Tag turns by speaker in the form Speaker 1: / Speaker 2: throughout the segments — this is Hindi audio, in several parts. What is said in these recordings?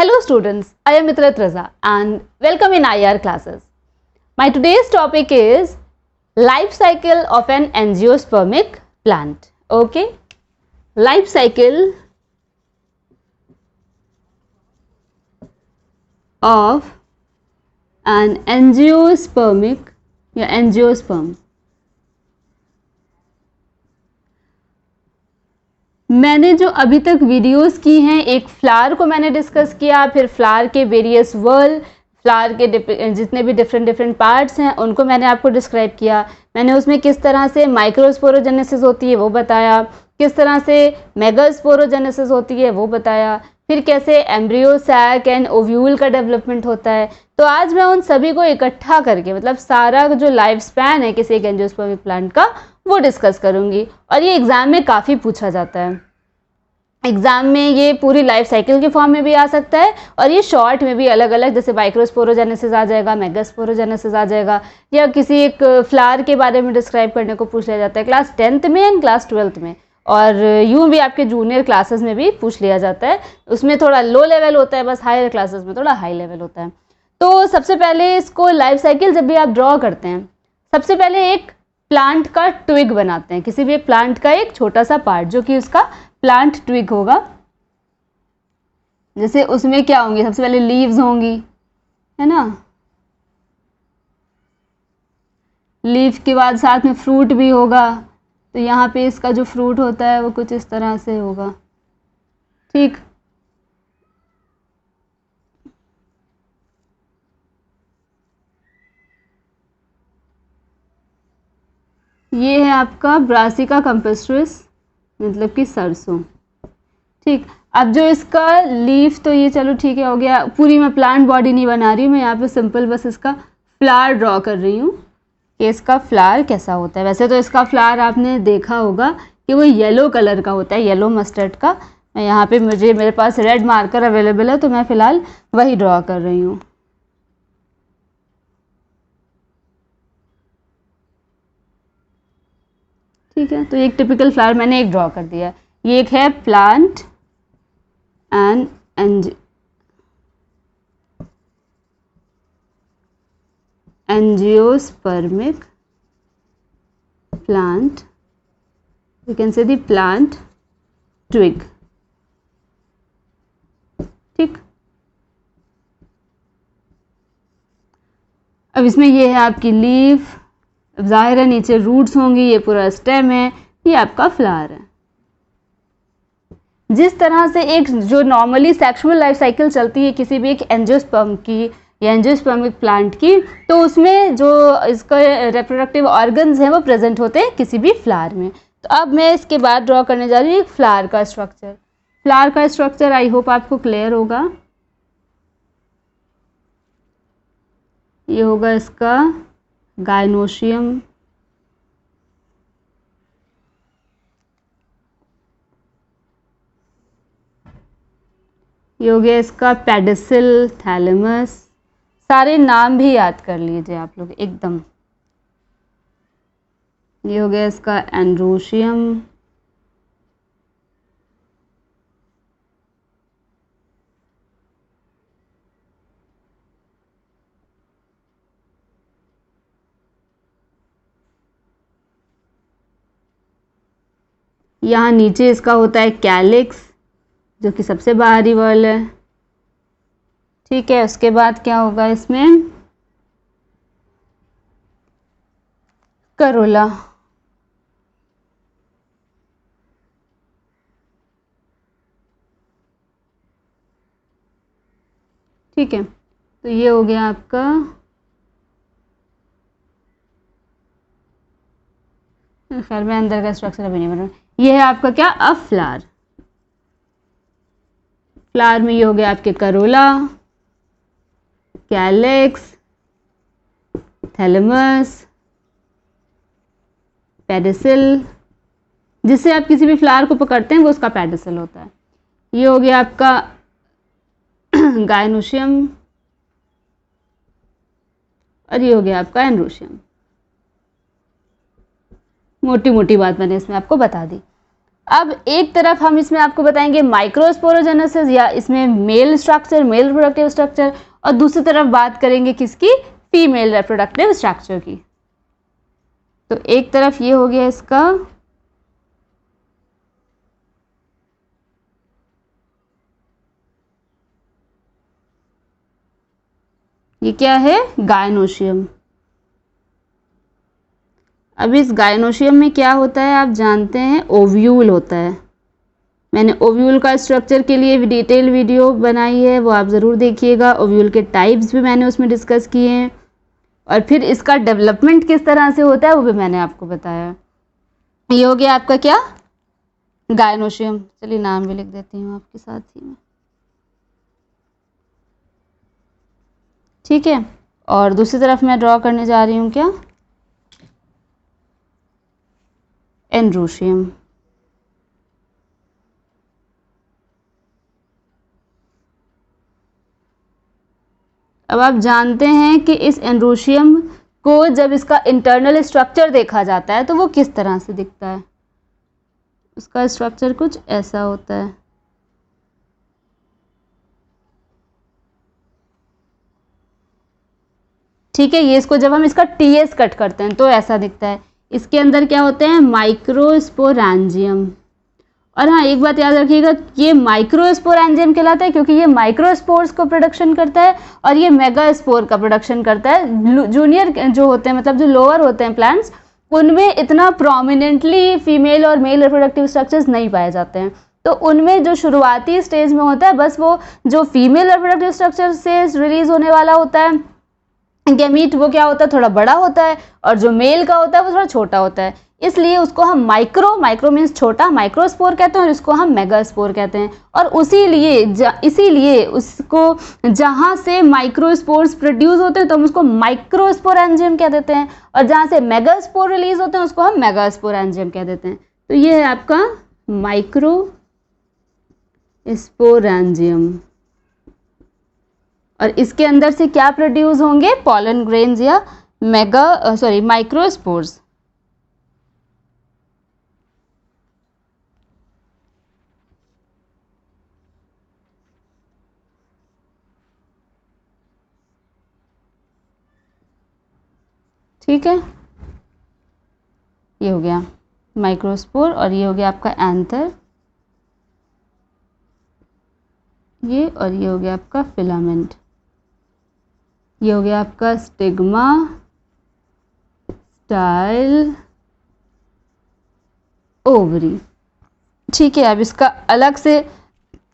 Speaker 1: Hello students, I am Mitrat Raza and welcome in IR classes. My today's topic is life cycle of an angiospermic plant. Okay, life cycle of an angiospermic या angiosperm. मैंने जो अभी तक वीडियोस की हैं, एक फ्लावर को मैंने डिस्कस किया, फिर फ्लावर के वेरियस वर्ल, फ्लावर के जितने भी डिफरेंट पार्ट्स हैं उनको मैंने आपको डिस्क्राइब किया। मैंने उसमें किस तरह से माइक्रोस्पोरोजेनेसिस होती है वो बताया, किस तरह से मेगास्पोरोजेनेसिस होती है वो बताया, फिर कैसे एम्ब्रियो, सैक एंड ओव्यूल का डेवलपमेंट होता है। तो आज मैं उन सभी को इकट्ठा करके मतलब सारा जो लाइफ स्पैन है किसी एक एंजियोस्पर्मिक प्लांट का वो डिस्कस करूंगी। और ये एग्जाम में काफ़ी पूछा जाता है। एग्जाम में ये पूरी लाइफ साइकिल के फॉर्म में भी आ सकता है और ये शॉर्ट में भी अलग अलग, जैसे माइक्रोस्पोरोजेनेसिस आ जाएगा, मेगास्पोरोजेनेसिस आ जाएगा, या किसी एक फ्लावर के बारे में डिस्क्राइब करने को पूछ लिया जाता है क्लास 10th में एंड क्लास 12th में, और यूँ भी आपके जूनियर क्लासेस में भी पूछ लिया जाता है। उसमें थोड़ा लो लेवल होता है, बस हायर क्लासेस में थोड़ा हाई लेवल होता है। तो सबसे पहले इसको लाइफ साइकिल जब भी आप ड्रॉ करते हैं, सबसे पहले एक प्लांट का ट्विग बनाते हैं, किसी भी एक प्लांट का एक छोटा सा पार्ट जो कि उसका प्लांट ट्विग होगा। जैसे उसमें क्या होंगे, सबसे पहले लीव्स होंगी, है ना, लीव के बाद साथ में फ्रूट भी होगा। तो यहाँ पे इसका जो फ्रूट होता है वो कुछ इस तरह से होगा, ठीक। ये है आपका ब्रासिका कंपेस्ट्रिस, मतलब कि सरसों, ठीक। अब जो इसका लीफ, तो ये चलो ठीक है, हो गया। पूरी मैं प्लांट बॉडी नहीं बना रही हूँ, मैं यहाँ पे सिंपल बस इसका फ्लावर ड्रॉ कर रही हूँ कि इसका फ्लावर कैसा होता है। वैसे तो इसका फ्लावर आपने देखा होगा कि वो येलो कलर का होता है, येलो मस्टर्ड का। मैं यहाँ पे मेरे पास रेड मार्कर अवेलेबल है तो मैं फ़िलहाल वही ड्रॉ कर रही हूँ। ठीक है, तो एक टिपिकल फ्लावर मैंने एक ड्रॉ कर दिया। ये एक है plant and angiospermic plant, you can say the plant twig, ठीक। अब इसमें ये है आपकी लीफ, अब जाहिर है नीचे रूट्स होंगी, ये पूरा स्टेम है, ये आपका फ्लावर है। जिस तरह से एक जो नॉर्मली सेक्सुअल लाइफ साइकिल चलती है किसी भी एक एंजियोस्पर्म की या एंजियोस्पर्मिक प्लांट की, तो उसमें जो इसका रिप्रोडक्टिव ऑर्गन्स हैं वो प्रेजेंट होते हैं किसी भी फ्लावर में। तो अब मैं इसके बाद ड्रॉ करने जा रही हूँ एक फ्लावर का स्ट्रक्चर। फ्लावर का स्ट्रक्चर आई होप आपको क्लियर होगा। ये होगा इसका गायनोशियम, ये हो गया इसका पेडिसिल, थैलेमस, सारे नाम भी याद कर लीजिए आप लोग एकदम। ये हो गया इसका एंड्रोशियम, यहाँ नीचे इसका होता है कैलिक्स जो कि सबसे बाहरी वर्ल है, ठीक है। उसके बाद क्या होगा इसमें, करोला, ठीक है। तो ये हो गया आपका खैर मैं अंदर का स्ट्रक्चर अभी नहीं बना। ये है आपका क्या, अ फ्लावर। फ्लावर में ये हो गया आपके करोला, कैलिक्स, थैलेमस, पेडिसिल, जिससे आप किसी भी फ्लावर को पकड़ते हैं वो उसका पेडिसिल होता है। ये हो गया आपका गायनोशियम और ये हो गया आपका एंड्रोशियम। मोटी मोटी बात मैंने इसमें आपको बता दी। अब एक तरफ हम इसमें आपको बताएंगे माइक्रोस्पोरोजेनेसिस या इसमें male structure, male reproductive structure, और दूसरी तरफ बात करेंगे किसकी, फीमेल रिप्रोडक्टिव स्ट्रक्चर की। तो एक तरफ ये हो गया इसका, ये क्या है, गायनोशियम। अब इस गायनोशियम में क्या होता है आप जानते हैं, ओव्यूल होता है। मैंने ओव्यूल का स्ट्रक्चर के लिए डिटेल वीडियो बनाई है, वो आप ज़रूर देखिएगा। ओव्यूल के टाइप्स भी मैंने उसमें डिस्कस किए हैं, और फिर इसका डेवलपमेंट किस तरह से होता है वो भी मैंने आपको बताया। ये हो गया आपका क्या, गायनोशियम। चलिए नाम भी लिख देती हूँ आपके साथ ही में, ठीक है। और दूसरी तरफ मैं ड्रॉ करने जा रही हूँ क्या, एंड्रोशियम। अब आप जानते हैं कि इस एंड्रोशियम को जब इसका इंटरनल स्ट्रक्चर देखा जाता है तो वो किस तरह से दिखता है, उसका स्ट्रक्चर कुछ ऐसा होता है। ठीक है, ये इसको जब हम इसका टीएस कट करते हैं तो ऐसा दिखता है। इसके अंदर क्या होते हैं, माइक्रोस्पोरेंजियम। और हाँ, एक बात याद रखिएगा, ये माइक्रोस्पोरेंजियम कहलाता है क्योंकि ये माइक्रोस्पोर्स को प्रोडक्शन करता है और ये मेगास्पोर का प्रोडक्शन करता है। जूनियर जो होते हैं, मतलब जो लोअर होते हैं प्लांट्स, उनमें इतना प्रोमिनेंटली फीमेल और मेल रिप्रोडक्टिव स्ट्रक्चर्स नहीं पाए जाते हैं। तो उनमें जो शुरुआती स्टेज में होता है, बस वो जो फीमेल रिप्रोडक्टिव स्ट्रक्चर से रिलीज होने वाला होता है गैमीट, वो क्या होता है, थोड़ा बड़ा होता है, और जो मेल का होता है वो थोड़ा छोटा होता है। इसलिए उसको हम माइक्रो मीन्स छोटा, माइक्रोस्पोर कहते हैं, और इसको हम मेगास्पोर कहते हैं। और इसीलिए उसको जहाँ से माइक्रोस्पोर्स प्रोड्यूस होते हैं तो हम उसको माइक्रोस्पोरेंजियम कह देते हैं, और जहाँ से मेगास्पोर रिलीज होते हैं उसको हम मेगास्पोरेंजियम कह देते हैं। तो ये है आपका माइक्रोस्पोरेंजियम। और इसके अंदर से क्या प्रोड्यूस होंगे, पॉलन ग्रेन्स या माइक्रोस्पोर्स। ठीक है, ये हो गया माइक्रोस्पोर, और ये हो गया आपका एंथर, ये, और ये हो गया आपका फिलामेंट, ये हो गया आपका स्टिग्मा, स्टाइल, ओवरी। ठीक है, अब इसका अलग से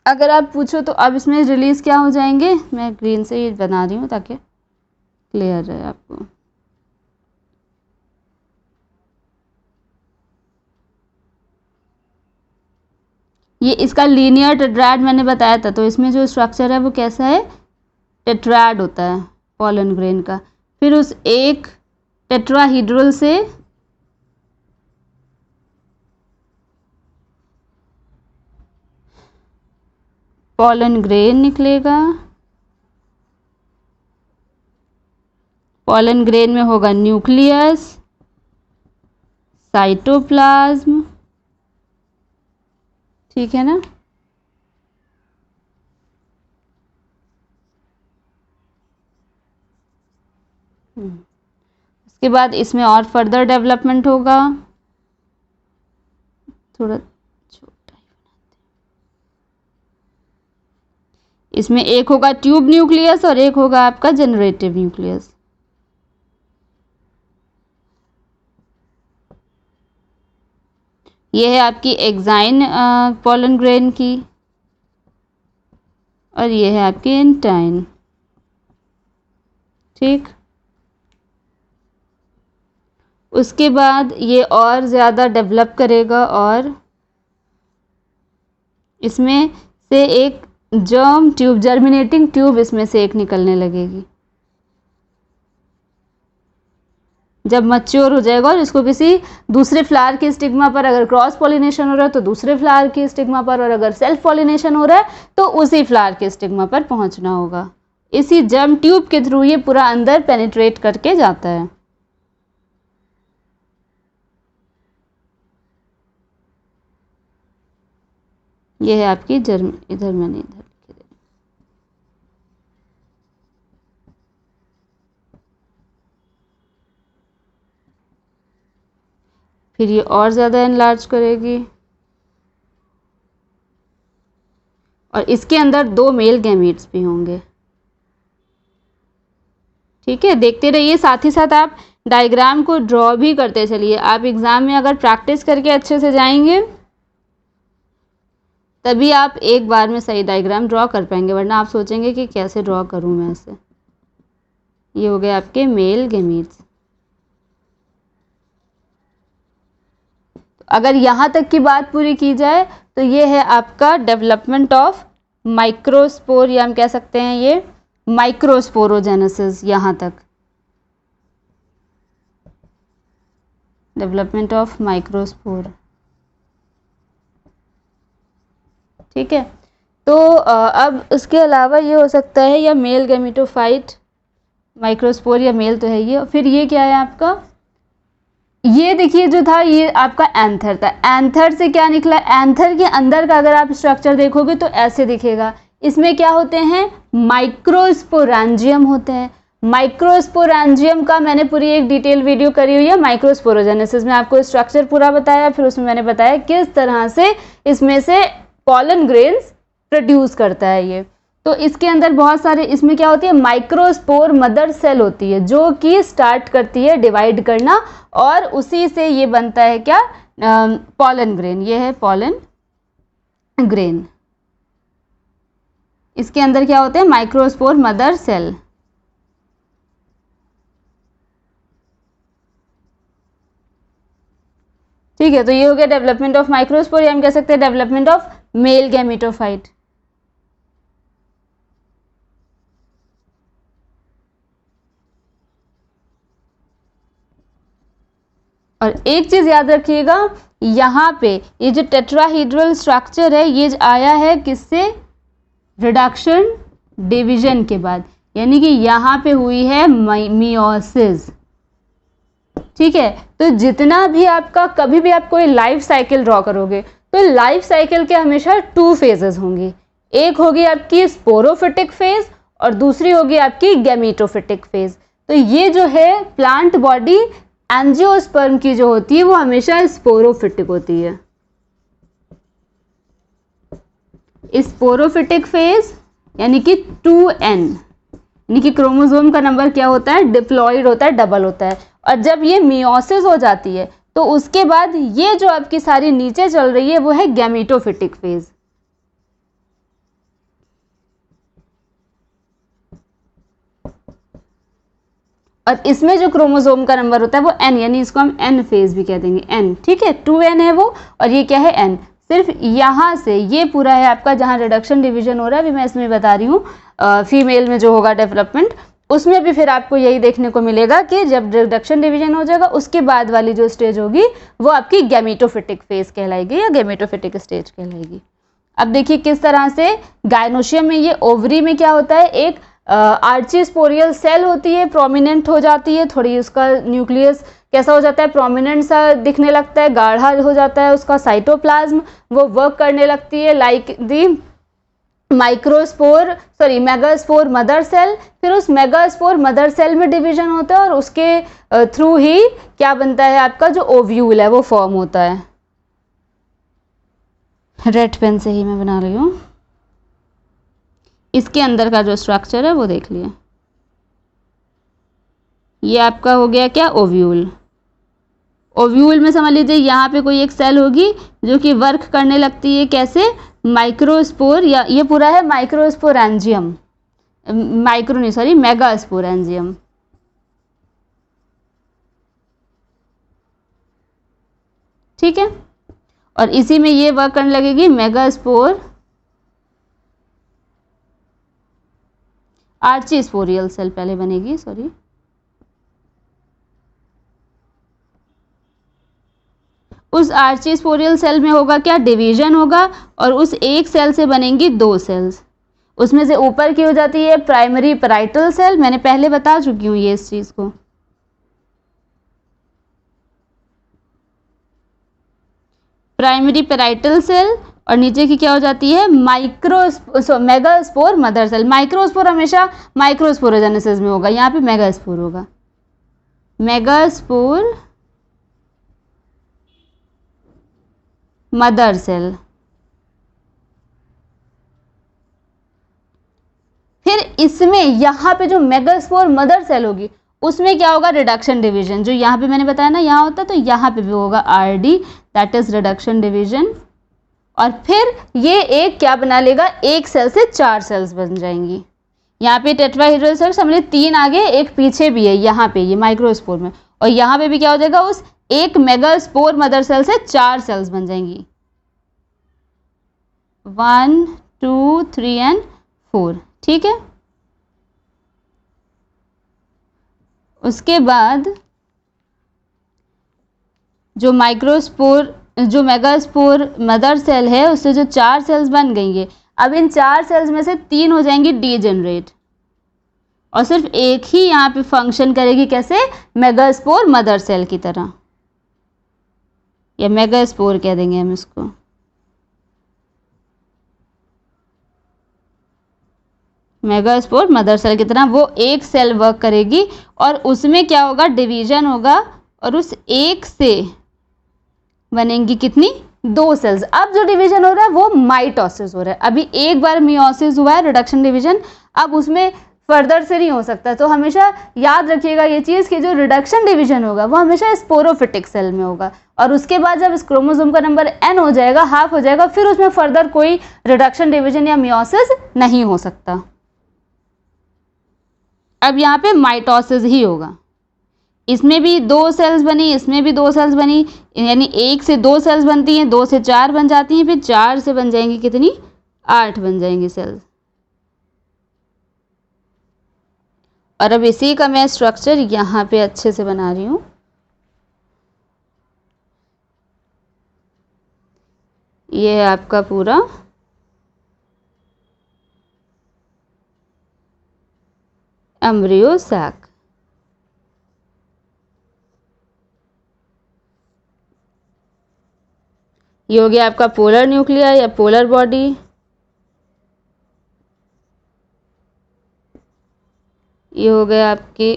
Speaker 1: अगर आप पूछो तो अब इसमें रिलीज क्या हो जाएंगे, मैं ग्रीन से ही बना रही हूँ ताकि क्लियर रहे आपको। ये इसका लीनियर टेट्राड मैंने बताया था, तो इसमें जो स्ट्रक्चर है वो कैसा है, टेट्राड होता है पॉलन ग्रेन का। फिर उस एक टेट्राहीड्रल से पॉलन ग्रेन निकलेगा। पॉलन ग्रेन में होगा न्यूक्लियस, साइटोप्लाज्म, ठीक है ना। उसके बाद इसमें और फर्दर डेवलपमेंट होगा, थोड़ा छोटा ही बनाते हैं। इसमें एक होगा ट्यूब न्यूक्लियस और एक होगा आपका जनरेटिव न्यूक्लियस। ये है आपकी एक्साइन पॉलन ग्रेन की, और ये है आपकी एंटाइन। ठीक, उसके बाद ये और ज़्यादा डेवलप करेगा और इसमें से एक जर्म ट्यूब, जर्मिनेटिंग ट्यूब इसमें से एक निकलने लगेगी जब मैच्योर हो जाएगा, और इसको किसी दूसरे फ्लावर के स्टिग्मा पर अगर क्रॉस पॉलिनेशन हो रहा है तो दूसरे फ्लावर के स्टिग्मा पर, और अगर सेल्फ पॉलिनेशन हो रहा है तो उसी फ्लावर के स्टिग्मा पर पहुंचना होगा। इसी जर्म ट्यूब के थ्रू ये पूरा अंदर पेनिट्रेट करके जाता है। ये है आपकी जर्म, इधर मैंने इधर लिख दिया। फिर ये और ज़्यादा एनलार्ज करेगी और इसके अंदर 2 मेल गैमीट्स भी होंगे। ठीक है, देखते रहिए, साथ ही साथ आप डायग्राम को ड्रॉ भी करते चलिए। आप एग्ज़ाम में अगर प्रैक्टिस करके अच्छे से जाएंगे तभी आप एक बार में सही डायग्राम ड्रॉ कर पाएंगे, वरना आप सोचेंगे कि कैसे ड्रॉ करूं मैं इसे। ये हो गए आपके मेल गैमीट्स। अगर यहाँ तक की बात पूरी की जाए तो ये है आपका डेवलपमेंट ऑफ माइक्रोस्पोर, या हम कह सकते हैं ये माइक्रोस्पोरोजेनेसिस। यहाँ तक डेवलपमेंट ऑफ माइक्रोस्पोर। ठीक है, तो अब इसके अलावा ये हो सकता है या मेल गैमेटोफाइट माइक्रोस्पोर, या मेल तो है ये। फिर ये क्या है आपका, ये देखिए जो था ये आपका एंथर था। एंथर से क्या निकला, एंथर के अंदर का अगर आप स्ट्रक्चर देखोगे तो ऐसे दिखेगा। इसमें क्या होते हैं, माइक्रोस्पोरेंजियम होते हैं। माइक्रोस्पोरेंजियम का मैंने पूरी एक डिटेल वीडियो करी हुई है माइक्रोस्पोरोजेनेसिस में, आपको स्ट्रक्चर पूरा बताया, फिर उसमें मैंने बताया किस तरह से इसमें से पॉलन ग्रेन्स प्रोड्यूस करता है ये। तो इसके अंदर बहुत सारे, इसमें क्या होती है, माइक्रोस्पोर मदर सेल होती है जो कि स्टार्ट करती है डिवाइड करना, और उसी से ये बनता है क्या, पॉलन ग्रेन। ये है पॉलन ग्रेन। इसके अंदर क्या होते हैं, माइक्रोस्पोर मदर सेल। ठीक है, तो ये हो गया डेवलपमेंट ऑफ माइक्रोस्पोर, या हम कह सकते हैं डेवलपमेंट ऑफ मेल गैमेटोफाइट। और एक चीज याद रखिएगा, यहाँ पे ये जो टेट्राहीड्रल स्ट्रक्चर है ये आया है किससे, रिडक्शन डिवीजन के बाद, यानी कि यहाँ पे हुई है मियोसिस। ठीक है, तो जितना भी आपका, कभी भी आप कोई लाइफ साइकिल ड्रॉ करोगे तो लाइफ साइकिल के हमेशा 2 फेजेस होंगी। एक होगी आपकी स्पोरोफिटिक फेज और दूसरी होगी आपकी गैमेटोफिटिक फेज। तो ये जो है प्लांट बॉडी एंजियोस्पर्म की जो होती है वो हमेशा स्पोरोफिटिक होती है। स्पोरोफिटिक फेज यानी कि 2n, यानी कि क्रोमोसोम का नंबर क्या होता है, डिप्लॉइड होता है, डबल होता है। और जब ये मियोसिस हो जाती है तो उसके बाद ये जो आपकी सारी नीचे चल रही है वो है गैमेटोफिटिक फेज। और इसमें जो क्रोमोसोम का नंबर होता है वो n, यानी इसको हम n फेज भी कह देंगे, n। ठीक है, 2n है वो, और ये क्या है, n। सिर्फ यहाँ से ये पूरा है आपका जहाँ रिडक्शन डिवीजन हो रहा है, अभी मैं इसमें बता रही हूँ फीमेल में जो होगा डेवलपमेंट, उसमें भी फिर आपको यही देखने को मिलेगा कि जब रिडक्शन डिवीजन हो जाएगा उसके बाद वाली जो स्टेज होगी वो आपकी गैमेटोफिटिक फेज कहलाएगी या गैमेटोफिटिक स्टेज कहलाएगी। अब देखिए किस तरह से गायनोशियम में, ये ओवरी में क्या होता है, एक आर्चीस्पोरियल सेल होती है, प्रोमिनेंट हो जाती है थोड़ी, उसका न्यूक्लियस कैसा हो जाता है, प्रोमिनेंट सा दिखने लगता है, गाढ़ा हो जाता है उसका साइटोप्लाज्म, वो वर्क करने लगती है like the megaspore mother cell. फिर उस मेगास्पोर मदर सेल में डिवीजन होता है और उसके थ्रू ही क्या बनता है, आपका जो ओव्यूल है वो फॉर्म होता है। रेड पेन से ही मैं बना रही हूँ। इसके अंदर का जो स्ट्रक्चर है वो देख लिए, ये आपका हो गया क्या, ओव्यूल। ओव्यूल में समझ लीजिए यहाँ पे कोई एक सेल होगी जो कि वर्क करने लगती है कैसे, माइक्रोस्पोर, या ये पूरा है माइक्रोस्पोरेंजियम, मेगास्पोरेंजियम। ठीक है, और इसी में ये वर्क करने लगेगी मेगास्पोर आर्चीस्पोरियल सेल पहले बनेगी, सॉरी, उस आर्चीस्पोरियल सेल में होगा क्या, डिवीजन होगा, और उस एक सेल से बनेंगी 2 सेल्स। उसमें से ऊपर की हो जाती है प्राइमरी पैराइटल सेल, मैंने पहले बता चुकी हूँ ये इस चीज को। प्राइमरी पैराइटल सेल, और नीचे की क्या हो जाती है, मेगास्पोर मदर सेल। माइक्रोस्पोर हमेशा माइक्रोस्पोरोजेनेसिस में होगा, यहाँ पे मेगास्पोर होगा, मेगास्पोर मदर सेल। फिर इसमें यहाँ पे जो मेगास्पोर मदर सेल होगी उसमें क्या होगा, रिडक्शन डिवीजन। जो यहाँ पे मैंने बताया ना यहाँ होता है, तो यहाँ पे भी होगा RD, that is reduction division. और फिर ये एक क्या बना लेगा, एक सेल से 4 सेल्स बन जाएंगी। यहाँ पे टेट्राहेड्रल सेल समझिए 3 आगे एक पीछे भी है, यहाँ पे ये माइक्रोस्पोर में, और यहाँ पे भी क्या हो जाएगा, उस एक मेगास्पोर मदर सेल से 4 सेल्स बन जाएंगी, 1 2 3 एंड 4। ठीक है, उसके बाद जो मेगास्पोर मदर सेल है उससे जो 4 सेल्स बन गई है, अब इन 4 सेल्स में से 3 हो जाएंगी डीजेनरेट, और सिर्फ एक ही यहाँ पे फंक्शन करेगी, कैसे, मेगास्पोर मदर सेल की तरह, या मेगास्पोर कह देंगे हम इसको। मेगास्पोर मदर सेल की तरह वो एक सेल वर्क करेगी, और उसमें क्या होगा, डिवीजन होगा, और उस एक से बनेंगी कितनी, 2 सेल्स। अब जो डिवीजन हो रहा है वो माइटोसिस हो रहा है। अभी एक बार मियोसिस हुआ है, रिडक्शन डिवीजन, अब उसमें फर्दर से नहीं हो सकता। तो हमेशा याद रखिएगा ये चीज़ कि जो रिडक्शन डिवीजन होगा वो हमेशा स्पोरोफिटिक सेल में होगा, और उसके बाद जब इस क्रोमोसोम का नंबर n हो जाएगा, हाफ हो जाएगा, फिर उसमें फर्दर कोई रिडक्शन डिवीजन या मियोसिस नहीं हो सकता। अब यहाँ पे माइटोसिस ही होगा, इसमें भी 2 सेल्स बनी, इसमें भी 2 सेल्स बनी, यानी 1 से 2 सेल्स बनती हैं, 2 से 4 बन जाती हैं, फिर 4 से बन जाएंगी कितनी, 8 बन जाएंगी सेल्स। और अब इसी का मैं स्ट्रक्चर यहाँ पे अच्छे से बना रही हूँ। ये है आपका पूरा एम्ब्रियो सैक। ये हो गया आपका पोलर न्यूक्लिया या पोलर बॉडी। ये हो गया आपकी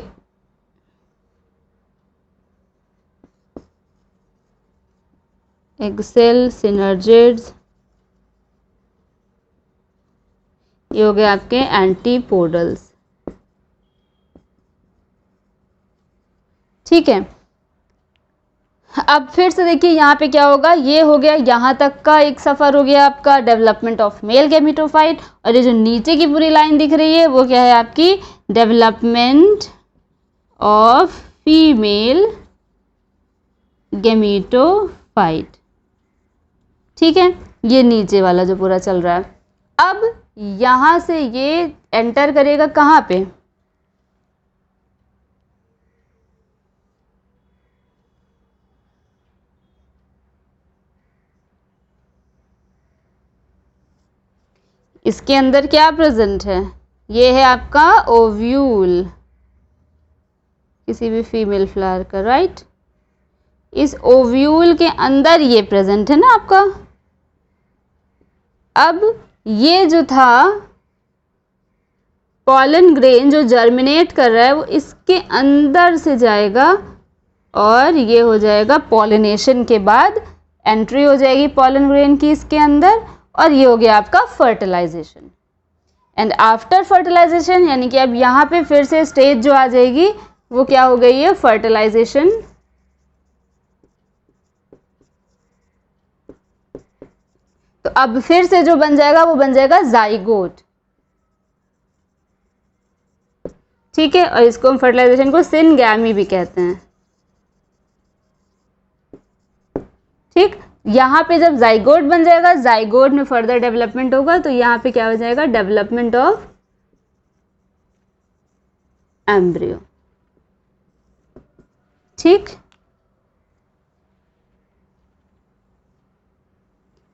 Speaker 1: एग सेल, सिनर्जिड्स। ये हो गए आपके एंटीपोडल्स। ठीक है, अब फिर से देखिए यहाँ पे क्या होगा, ये हो गया यहाँ तक का एक सफ़र हो गया आपका डेवलपमेंट ऑफ मेल गैमेटोफाइट, और ये जो नीचे की पूरी लाइन दिख रही है वो क्या है आपकी डेवलपमेंट ऑफ फीमेल गैमेटोफाइट। ठीक है, ये नीचे वाला जो पूरा चल रहा है। अब यहाँ से ये एंटर करेगा कहाँ पे, इसके अंदर क्या प्रेजेंट है, ये है आपका ओव्यूल किसी भी फीमेल फ्लावर का, राइट। इस ओव्यूल के अंदर ये प्रेजेंट है ना आपका। अब ये जो था पॉलन ग्रेन जो जर्मिनेट कर रहा है वो इसके अंदर से जाएगा, और ये हो जाएगा पॉलिनेशन के बाद एंट्री हो जाएगी पॉलन ग्रेन की इसके अंदर, और ये हो गया आपका फर्टिलाइजेशन। एंड आफ्टर फर्टिलाइजेशन यानी कि अब यहाँ पे फिर से स्टेज जो आ जाएगी वो क्या हो गई है, फर्टिलाइजेशन। तो अब फिर से जो बन जाएगा वो बन जाएगा जाइगोट। ठीक है, और इसको हम फर्टिलाइजेशन को सिनगैमी भी कहते हैं। ठीक, यहाँ पे जब जाइगोट बन जाएगा, जाइगोट में फर्दर डेवलपमेंट होगा, तो यहाँ पे क्या हो जाएगा, डेवलपमेंट ऑफ एम्ब्रियो। ठीक,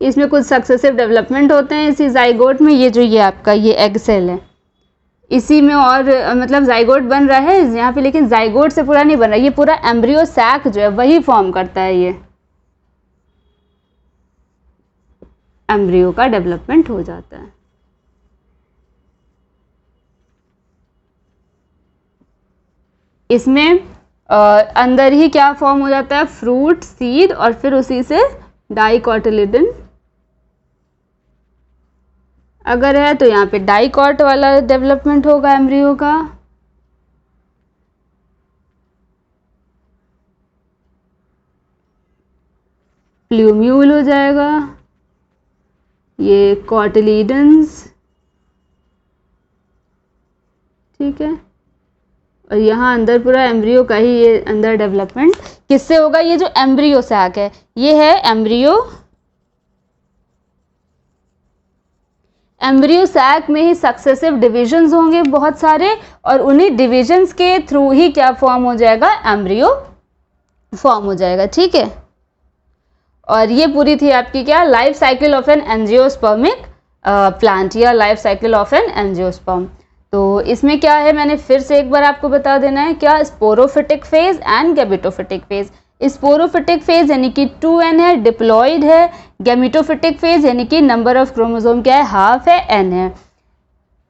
Speaker 1: इसमें कुछ सक्सेसिव डेवलपमेंट होते हैं इसी जाइगोट में। ये जो ये आपका ये एग सेल है इसी में, और मतलब जाइगोट बन रहा है यहाँ पे, लेकिन जाइगोट से पूरा नहीं बन रहा, ये पूरा एम्ब्रियो सैक जो है वही फॉर्म करता है ये। एम्ब्रियो का डेवलपमेंट हो जाता है। इसमें अंदर ही क्या फॉर्म हो जाता है, फ्रूट, सीड और फिर उसी से डाइकोटिलिडन अगर है तो यहाँ पे डाइकॉट वाला डेवलपमेंट होगा एम्ब्रियो का। प्लूम्यूल हो जाएगा, ये कॉटिलीडन्स, ठीक है। और यहाँ अंदर पूरा एम्ब्रियो का ही ये अंदर डेवलपमेंट किससे होगा, ये जो एम्ब्रियो सैक है ये है एम्ब्रियो सैक में ही सक्सेसिव डिविजन्स होंगे बहुत सारे, और उन्हीं डिविजन्स के थ्रू ही क्या फॉर्म हो जाएगा, एम्ब्रियो फॉर्म हो जाएगा, ठीक है। और ये पूरी थी आपकी क्या, life cycle of an angiospermic plant या life cycle of an angiosperm. तो इसमें क्या है, मैंने फिर से एक बार आपको बता देना है क्या, sporophytic phase and gametophytic phase. Sporophytic phase यानी कि 2n है, डिप्लॉइड है। गैमेटोफिटिक फेज यानी कि नंबर ऑफ क्रोमोसोम क्या है, हाफ है, n है।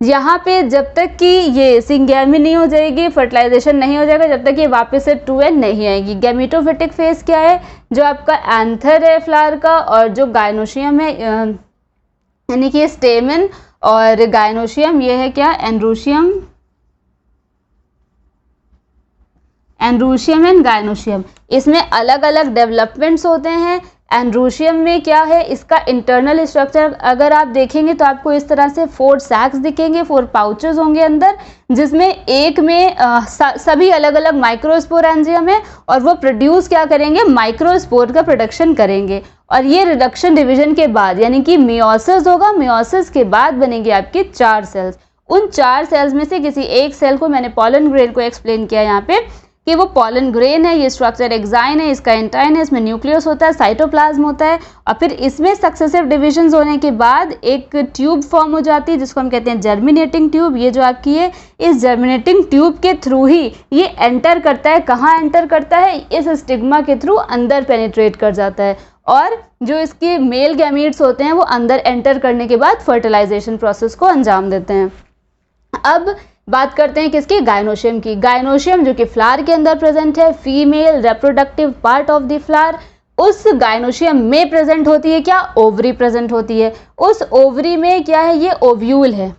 Speaker 1: यहाँ पे जब तक कि ये सिंगैमी नहीं हो जाएगी, फर्टिलाइजेशन नहीं हो जाएगा, जब तक ये वापस से 2n नहीं आएगी। गैमेटोफिटिक फेज क्या है, जो आपका एंथर है फ्लावर का, और जो गायनोशियम है यानी कि स्टेमन और गायनोशियम, ये है क्या, एंड्रोशियम एंड गायनोशियम। इसमें अलग अलग डेवलपमेंट्स होते हैं। एंड्रोशियम में क्या है, इसका इंटरनल स्ट्रक्चर अगर आप देखेंगे तो आपको इस तरह से 4 सैक्स दिखेंगे, 4 पाउचेस होंगे अंदर, जिसमें एक में सभी अलग अलग माइक्रोस्पोर एंजियम है, और वो प्रोड्यूस क्या करेंगे, माइक्रोस्पोर का प्रोडक्शन करेंगे। और ये रिडक्शन डिवीजन के बाद यानी कि मियोसिस होगा, मियोसिस के बाद बनेंगे आपकी 4 सेल्स। उन 4 सेल्स में से किसी एक सेल को, मैंने पॉलन ग्रेन को एक्सप्लेन किया यहाँ पे कि वो पॉलन ग्रेन है, ये स्ट्रक्चर एक्साइन है, इसका एंटाइन है, इसमें न्यूक्लियस होता है, साइटोप्लाज्म होता है, और फिर इसमें सक्सेसिव डिविजन्स होने के बाद एक ट्यूब फॉर्म हो जाती है जिसको हम कहते हैं जर्मिनेटिंग ट्यूब। ये जो आपकी है, इस जर्मिनेटिंग ट्यूब के थ्रू ही ये एंटर करता है, कहाँ एंटर करता है, इस स्टिग्मा के थ्रू अंदर पेनिट्रेट कर जाता है, और जो इसके मेल गैमीट्स होते हैं वो अंदर एंटर करने के बाद फर्टिलाइजेशन प्रोसेस को अंजाम देते हैं। अब बात करते हैं किसकी, गायनोशियम की। गायनोशियम जो कि फ्लावर के अंदर प्रेजेंट है, female reproductive part of the flower. उस गायनोशियम में प्रेजेंट होती है क्या, ओवरी प्रेजेंट होती है। उस ओवरी में क्या है, ये ओव्यूल है।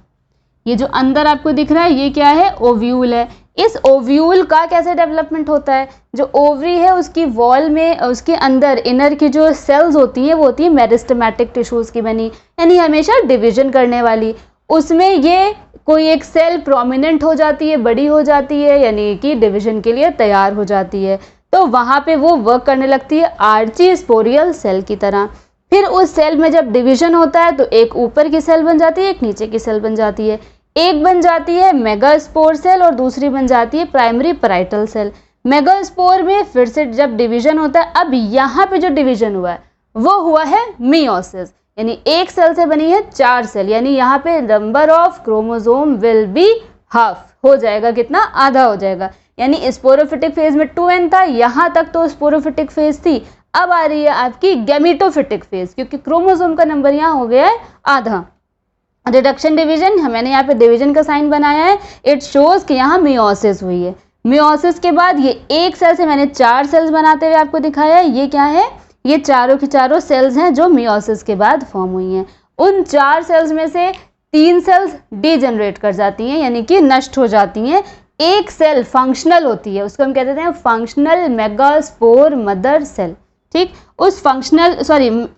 Speaker 1: ये जो अंदर आपको दिख रहा है ये क्या है, ओव्यूल है। इस ओव्यूल का कैसे डेवलपमेंट होता है, जो ओवरी है उसकी वॉल में, उसके अंदर इनर की जो सेल्स होती हैं वो होती है मेरिस्टेमेटिक टिश्यूज की बनी, यानी हमेशा डिवीजन करने वाली। उसमें ये कोई एक सेल प्रोमिनेंट हो जाती है, बड़ी हो जाती है, यानी कि डिवीजन के लिए तैयार हो जाती है, तो वहाँ पे वो वर्क करने लगती है आर्ची स्पोरियल सेल की तरह। फिर उस सेल में जब डिवीजन होता है तो एक ऊपर की सेल बन जाती है, एक नीचे की सेल बन जाती है। एक बन जाती है मेगास्पोर सेल और दूसरी बन जाती है प्राइमरी पैराइटल सेल। मेगास्पोर में फिर से जब डिवीजन होता है, अब यहाँ पे जो डिवीजन हुआ है वो हुआ है मियोसिस, यानी एक सेल से बनी है 4 सेल, यानी यहाँ पे number of chromosome will be half, हो जाएगा कितना, आधा हो जाएगा। यानी स्पोरोफिटिक फेज में 2n था, यहाँ तक तो स्पोरोफिटिक फेज थी। अब आ रही है आपकी गैमेटोफिटिक फेज, क्योंकि क्रोमोसोम का नंबर यहाँ हो गया है आधा। रिडक्शन डिवीजन, मैंने यहाँ पे डिवीजन का साइन बनाया है, इट शोज कि यहाँ मियोसिस हुई है। मियोसिस के बाद ये एक सेल से मैंने 4 सेल्स बनाते हुए आपको दिखाया है, ये क्या है, ये चारों की चारों सेल्स हैं जो मियोसिस के बाद फॉर्म हुई हैं। उन 4 सेल्स में से 3 सेल्स डीजनरेट कर जाती हैं, यानी कि नष्ट हो जाती हैं। एक सेल फंक्शनल होती है, उसको हम कहते हैं फंक्शनल मेगास्पोर मदर सेल, ठीक। उस फंक्शनल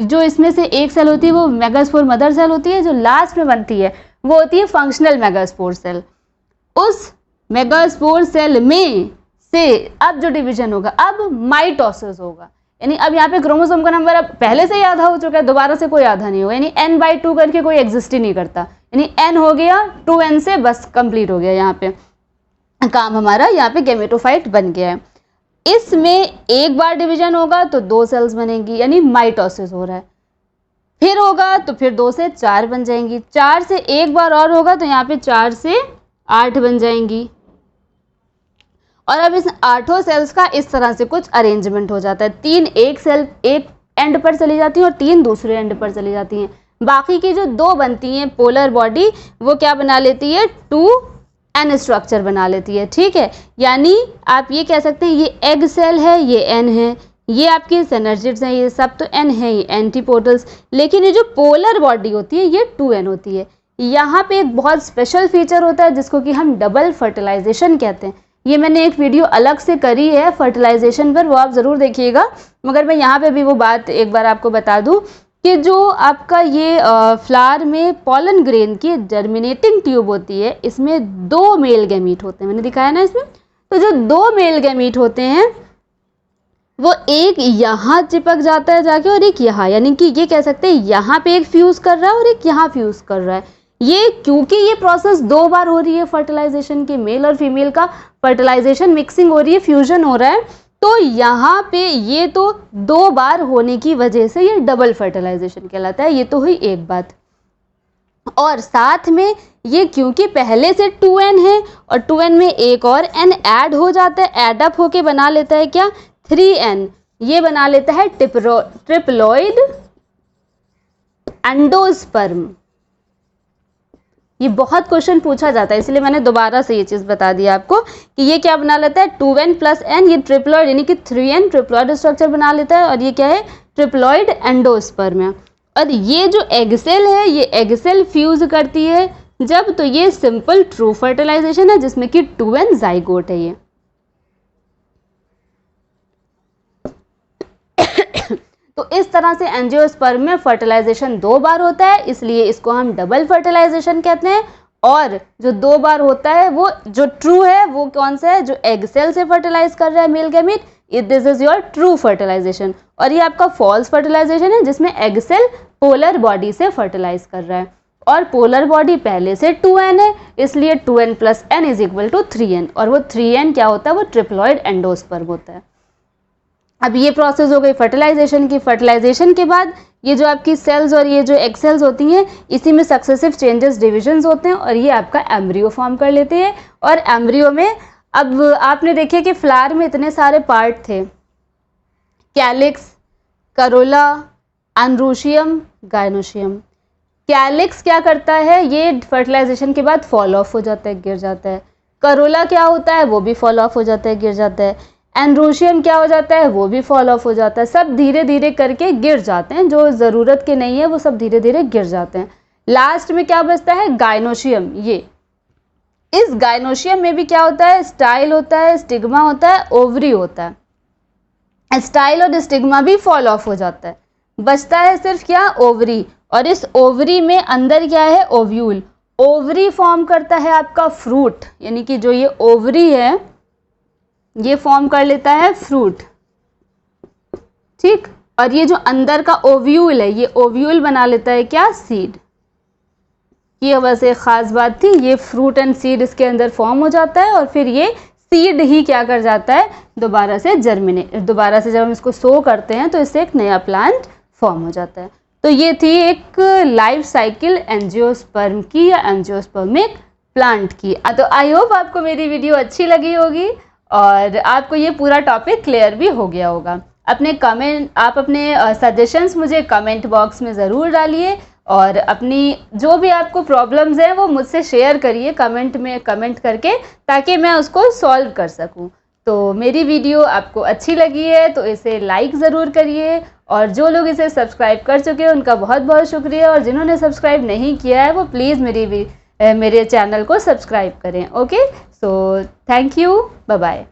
Speaker 1: जो इसमें से एक सेल होती है वो मेगास्पोर मदर सेल होती है, जो लास्ट में बनती है वो होती है फंक्शनल मेगास्पोर सेल। उस मेगास्पोर सेल में से अब जो डिवीजन होगा, अब माइटोसिस होगा, यानी अब यहाँ पे क्रोमोसोम का नंबर अब पहले से ही आधा हो चुका है, दोबारा से कोई आधा नहीं होगा, यानी n/2 करके कोई एग्जिस्ट ही नहीं करता, यानी n हो गया, 2n से बस कंप्लीट हो गया, यहाँ पे काम हमारा, यहाँ पे गैमेटोफाइट बन गया है। इसमें एक बार डिवीजन होगा तो 2 सेल्स बनेगी, यानी माइटोसिस हो रहा है। फिर होगा तो फिर 2 से 4 बन जाएंगी, 4 से एक बार और होगा तो यहाँ पे 4 से 8 बन जाएंगी। और अब इस 8 सेल्स का इस तरह से कुछ अरेंजमेंट हो जाता है, 3 एक सेल एक एंड पर चली जाती हैं और 3 दूसरे एंड पर चली जाती हैं। बाकी की जो 2 बनती हैं पोलर बॉडी वो क्या बना लेती है, 2n स्ट्रक्चर बना लेती है, ठीक है। यानी आप ये कह सकते हैं ये एग सेल है, ये n है, ये आपके सिनर्जिड्स हैं, ये सब तो n है, ये एंटीपोटल्स। लेकिन ये जो पोलर बॉडी होती है ये 2n होती है। यहाँ पे एक बहुत स्पेशल फीचर होता है जिसको कि हम डबल फर्टिलाइजेशन कहते हैं। ये मैंने एक वीडियो अलग से करी है फर्टिलाइजेशन पर, वो आप ज़रूर देखिएगा। मगर मैं यहाँ पे भी वो बात एक बार आपको बता दूँ कि जो आपका ये फ्लावर में पॉलन ग्रेन की जर्मिनेटिंग ट्यूब होती है, इसमें 2 मेल गैमीट होते हैं, मैंने दिखाया ना इसमें। तो जो 2 मेल गैमीट होते हैं वो एक यहाँ चिपक जाता है जाके और एक यहाँ, यानी कि ये कह सकते हैं यहाँ पे एक फ्यूज़ कर रहा है और एक यहाँ फ्यूज़ कर रहा है। ये क्योंकि ये प्रोसेस 2 बार हो रही है फर्टिलाइजेशन के, मेल और फीमेल का फर्टिलाइजेशन मिक्सिंग हो रही है, फ्यूजन हो रहा है, तो यहाँ पे ये तो 2 बार होने की वजह से ये डबल फर्टिलाइजेशन कहलाता है। ये तो हुई एक बात। और साथ में ये क्योंकि पहले से 2n है और 2n में एक और n ऐड हो जाता है, ऐड अप होके बना लेता है क्या, 3n। ये बना लेता है ट्रिप्लॉइड एंडोस्पर्म। ये बहुत क्वेश्चन पूछा जाता है, इसलिए मैंने दोबारा से ये चीज़ बता दिया आपको कि ये क्या बना लेता है, 2n + n, ये ट्रिप्लॉइड यानी कि 3n ट्रिप्लॉइड स्ट्रक्चर बना लेता है। और ये क्या है, ट्रिप्लॉइड एंडोस्पर्म है। और ये जो एग सेल है, ये एग सेल फ्यूज करती है जब, तो ये सिंपल ट्रू फर्टिलाइजेशन है जिसमें कि 2n जाइगोट है ये। तो इस तरह से एंजियोस्पर्म में फर्टिलाइजेशन 2 बार होता है, इसलिए इसको हम डबल फर्टिलाइजेशन कहते हैं। और जो 2 बार होता है वो जो ट्रू है वो कौन सा है, जो एग सेल से फर्टिलाइज कर रहा है male gamete, this is your true fertilisation. और ये आपका फॉल्स फर्टिलाइजेशन है जिसमें एग सेल पोलर बॉडी से फर्टिलाइज कर रहा है। और पोलर बॉडी पहले से 2n है, इसलिए 2n + n = 3n। और वो 3n क्या होता है, वो ट्रिप्लॉइड एंडोस्पर्म होता है। अब ये प्रोसेस हो गई फर्टिलाइजेशन की। फर्टिलाइजेशन के बाद ये जो आपकी सेल्स और ये जो एग सेल्स होती हैं, इसी में सक्सेसिव चेंजेस, डिविजन्स होते हैं और ये आपका एम्ब्रियो फॉर्म कर लेते हैं। और एम्ब्रियो में अब आपने देखे कि फ्लावर में इतने सारे पार्ट थे, calyx, Corolla, androecium, gynoecium. Calyx क्या करता है, ये फर्टिलाइजेशन के बाद फॉल ऑफ हो जाता है, गिर जाता है। करोला क्या होता है, वो भी फॉल ऑफ हो जाता है, गिर जाता है। एंड्रोशियम क्या हो जाता है, वो भी फॉल ऑफ हो जाता है। सब धीरे धीरे करके गिर जाते हैं, जो ज़रूरत के नहीं है वो सब धीरे धीरे गिर जाते हैं। लास्ट में क्या बचता है, गायनोशियम। ये इस गायनोशियम में भी क्या होता है, स्टाइल होता है, स्टिग्मा होता है, ओवरी होता है। स्टाइल और स्टिग्मा भी फॉल ऑफ हो जाता है, बचता है सिर्फ क्या, ओवरी। और इस ओवरी में अंदर क्या है, ओव्यूल। ओवरी फॉर्म करता है आपका फ्रूट, यानी कि जो ये ओवरी है ये फॉर्म कर लेता है फ्रूट, ठीक। और ये जो अंदर का ओव्यूल है, ये ओव्यूल बना लेता है क्या, सीड। ये बस एक ख़ास बात थी, ये फ्रूट एंड सीड इसके अंदर फॉर्म हो जाता है और फिर ये सीड ही क्या कर जाता है, दोबारा से दोबारा से जब हम इसको सो करते हैं तो इससे एक नया प्लांट फॉर्म हो जाता है। तो ये थी एक लाइफ साइकिल एंजियोस्पर्म की या एंजियोस्पर्मिक प्लांट की। तो आई होप आपको मेरी वीडियो अच्छी लगी होगी और आपको ये पूरा टॉपिक क्लियर भी हो गया होगा। आप अपने सजेशंस मुझे कमेंट बॉक्स में ज़रूर डालिए और अपनी जो भी आपको प्रॉब्लम्स हैं वो मुझसे शेयर करिए कमेंट करके, ताकि मैं उसको सॉल्व कर सकूं। तो मेरी वीडियो आपको अच्छी लगी है तो इसे लाइक ज़रूर करिए, और जो लोग इसे सब्सक्राइब कर चुके हैं उनका बहुत बहुत शुक्रिया, और जिन्होंने सब्सक्राइब नहीं किया है वो प्लीज़ मेरे चैनल को सब्सक्राइब करें। Okay, so thank you, bye bye.